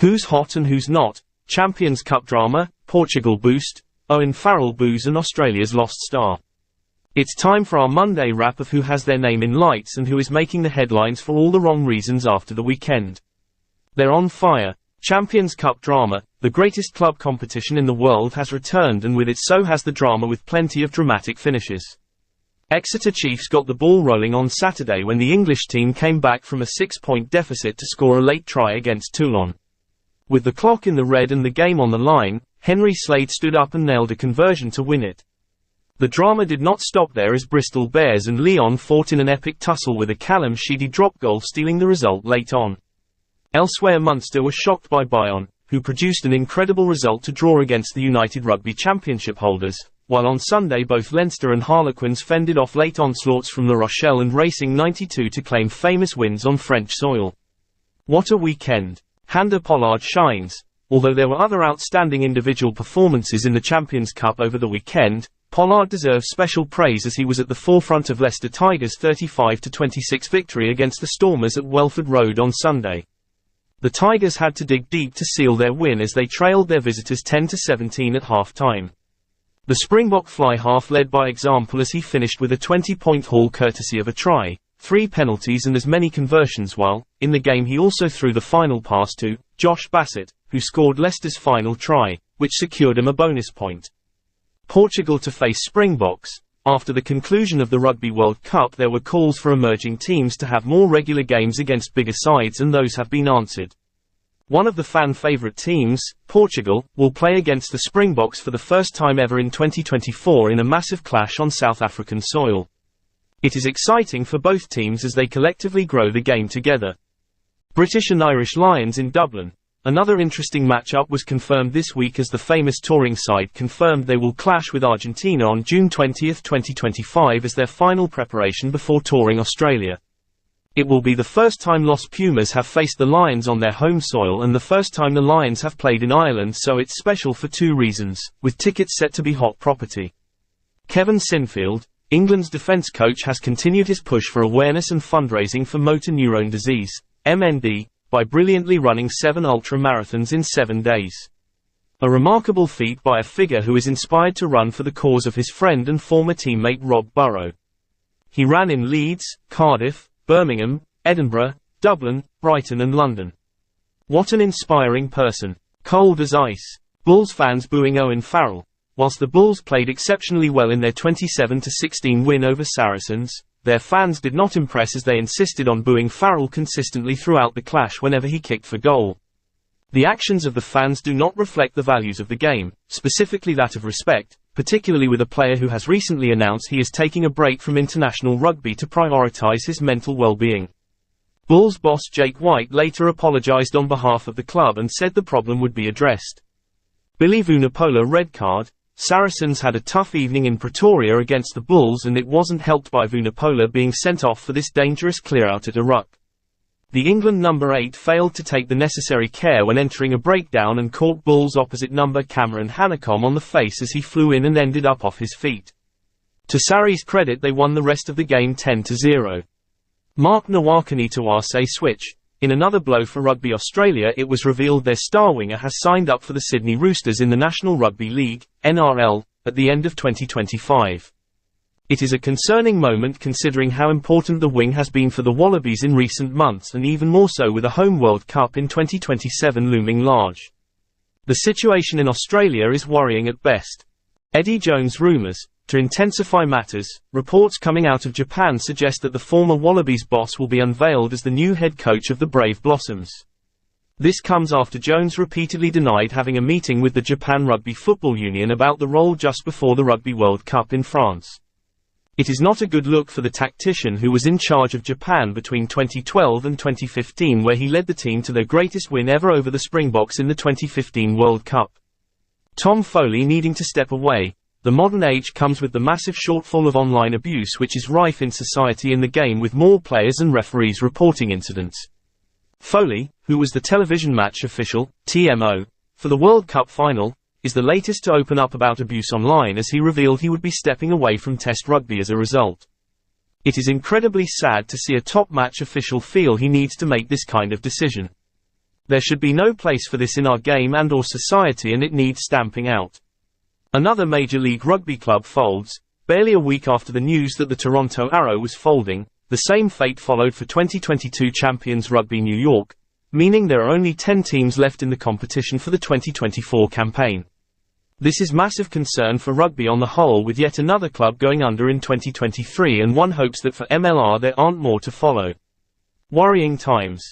Who's hot and who's not? Champions Cup drama, Portugal boost, Owen Farrell boos and Australia's lost star. It's time for our Monday wrap of who has their name in lights and who is making the headlines for all the wrong reasons after the weekend. They're on fire. Champions Cup drama, the greatest club competition in the world, has returned, and with it so has the drama, with plenty of dramatic finishes. Exeter Chiefs got the ball rolling on Saturday when the English team came back from a 6-point deficit to score a late try against Toulon. With the clock in the red and the game on the line, Henry Slade stood up and nailed a conversion to win it. The drama did not stop there, as Bristol Bears and Lyon fought in an epic tussle with a Callum Sheedy drop goal stealing the result late on. Elsewhere, Munster were shocked by Bayonne, who produced an incredible result to draw against the United Rugby Championship holders, while on Sunday both Leinster and Harlequins fended off late onslaughts from La Rochelle and Racing 92 to claim famous wins on French soil. What a weekend! Handa Pollard shines. Although there were other outstanding individual performances in the Champions Cup over the weekend, Pollard deserves special praise as he was at the forefront of Leicester Tigers' 35-26 victory against the Stormers at Welford Road on Sunday. The Tigers had to dig deep to seal their win as they trailed their visitors 10-17 at half-time. The Springbok fly half led by example as he finished with a 20-point haul courtesy of a try, 3 penalties and as many conversions, while, in the game, he also threw the final pass to Josh Bassett, who scored Leicester's final try, which secured him a bonus point. Portugal to face Springboks. After the conclusion of the Rugby World Cup, there were calls for emerging teams to have more regular games against bigger sides, and those have been answered. One of the fan-favourite teams, Portugal, will play against the Springboks for the first time ever in 2024 in a massive clash on South African soil. It is exciting for both teams as they collectively grow the game together. British and Irish Lions in Dublin. Another interesting matchup was confirmed this week as the famous touring side confirmed they will clash with Argentina on June 20, 2025 as their final preparation before touring Australia. It will be the first time Los Pumas have faced the Lions on their home soil and the first time the Lions have played in Ireland, so it's special for 2 reasons, with tickets set to be hot property. Kevin Sinfield, England's defence coach, has continued his push for awareness and fundraising for motor neurone disease, MND, by brilliantly running 7 ultra-marathons in 7 days. A remarkable feat by a figure who is inspired to run for the cause of his friend and former teammate Rob Burrow. He ran in Leeds, Cardiff, Birmingham, Edinburgh, Dublin, Brighton and London. What an inspiring person. Cold as ice. Bulls fans booing Owen Farrell. Whilst the Bulls played exceptionally well in their 27-16 win over Saracens, their fans did not impress as they insisted on booing Farrell consistently throughout the clash whenever he kicked for goal. The actions of the fans do not reflect the values of the game, specifically that of respect, particularly with a player who has recently announced he is taking a break from international rugby to prioritise his mental well-being. Bulls boss Jake White later apologised on behalf of the club and said the problem would be addressed. Billy Vunipola red card. Saracens had a tough evening in Pretoria against the Bulls, and it wasn't helped by Vunipola being sent off for this dangerous clear-out at a ruck. The England number 8 failed to take the necessary care when entering a breakdown and caught Bulls opposite number Cameron Hanekom on the face as he flew in and ended up off his feet. To Sarri's credit, they won the rest of the game 10-0. Mark Nwakanitawase switch. In another blow for Rugby Australia, it was revealed their star winger has signed up for the Sydney Roosters in the National Rugby League, NRL, at the end of 2025. It is a concerning moment considering how important the wing has been for the Wallabies in recent months, and even more so with a home World Cup in 2027 looming large. The situation in Australia is worrying at best. Eddie Jones rumours. To intensify matters, reports coming out of Japan suggest that the former Wallabies boss will be unveiled as the new head coach of the Brave Blossoms. This comes after Jones repeatedly denied having a meeting with the Japan Rugby Football Union about the role just before the Rugby World Cup in France. It is not a good look for the tactician who was in charge of Japan between 2012 and 2015, where he led the team to their greatest win ever over the Springboks in the 2015 World Cup. Tom Foley needing to step away. The modern age comes with the massive shortfall of online abuse which is rife in society in the game, with more players and referees reporting incidents. Foley, who was the television match official, TMO, for the World Cup final, is the latest to open up about abuse online, as he revealed he would be stepping away from Test rugby as a result. It is incredibly sad to see a top match official feel he needs to make this kind of decision. There should be no place for this in our game and/or society, and it needs stamping out. Another Major League Rugby club folds. Barely a week after the news that the Toronto Arrow was folding, the same fate followed for 2022 champions Rugby New York, meaning there are only 10 teams left in the competition for the 2024 campaign. This is massive concern for rugby on the whole, with yet another club going under in 2023, and one hopes that for MLR there aren't more to follow. Worrying times.